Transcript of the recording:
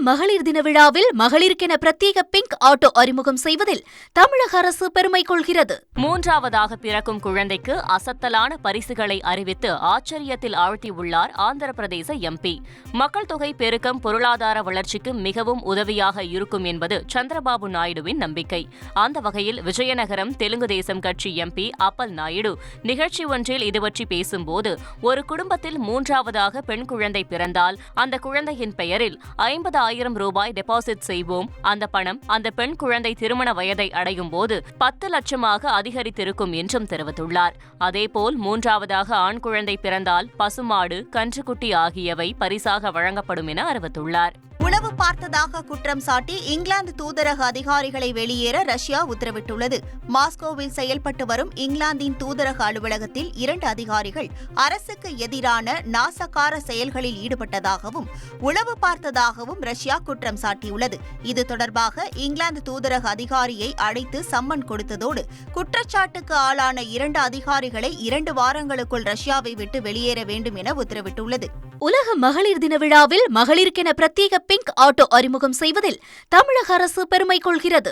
மகளிர் தின விழாவில் மகளிருக்கென பிரத்யேக பிங்க் ஆட்டோ அறிமுகம் செய்வதில் தமிழக அரசு பெருமை கொள்கிறது. மூன்றாவதாக பிறக்கும் குழந்தைக்கு அசத்தலான பரிசுகளை அறிவித்து ஆச்சரியத்தில் ஆழ்த்தியுள்ளார் ஆந்திர பிரதேச எம்பி. மக்கள் தொகை பெருக்கம் பொருளாதார வளர்ச்சிக்கு மிகவும் உதவியாக இருக்கும் என்பது சந்திரபாபு நாயுடுவின் நம்பிக்கை. அந்த வகையில் விஜயநகரம் தெலுங்கு தேசம் கட்சி எம்பி அப்பல் நாயுடு நிகழ்ச்சி ஒன்றில் இதுபற்றி பேசும்போது, ஒரு குடும்பத்தில் மூன்றாவதாக பெண் குழந்தை பிறந்தால் அந்த குழந்தையின் பெயரில் 50,000 ரூபாய் டெபாசிட் செய்வோம். அந்த பணம் அந்த பெண் குழந்தை திருமண வயதை அடையும் போது 10 லட்சமாக அதிகரித்திருக்கும் என்றும் தெரிவித்துள்ளார். அதேபோல் மூன்றாவதாக ஆண் குழந்தை பிறந்தால் பசுமாடு, கன்றுக்குட்டி ஆகியவை பரிசாக வழங்கப்படும் என அறிவித்துள்ளார். உளவு பார்த்ததாக குற்றம் சாட்டி இங்கிலாந்து தூதரக அதிகாரிகளை வெளியேற ரஷ்யா உத்தரவிட்டுள்ளது. மாஸ்கோவில் செயல்பட்டு வரும் இங்கிலாந்தின் தூதரக அலுவலகத்தில் 2 அதிகாரிகள் அரசுக்கு எதிரான நாசகார செயல்களில் ஈடுபட்டதாகவும் உளவு பார்த்ததாகவும் ரஷ்யா குற்றம் சாட்டியுள்ளது. இது தொடர்பாக இங்கிலாந்து தூதரக அதிகாரியை அழைத்து சம்மன் கொடுத்ததோடு குற்றச்சாட்டுக்கு ஆளான 2 அதிகாரிகளை 2 வாரங்களுக்குள் ரஷ்யாவை விட்டு வெளியேற வேண்டும் என உத்தரவிட்டுள்ளது. உலக மகளிர் தின விழாவில் மகளிருக்கென பிரத்யேக பிங்க் ஆட்டோ அறிமுகம் செய்வதில் தமிழக அரசு பெருமை கொள்கிறது.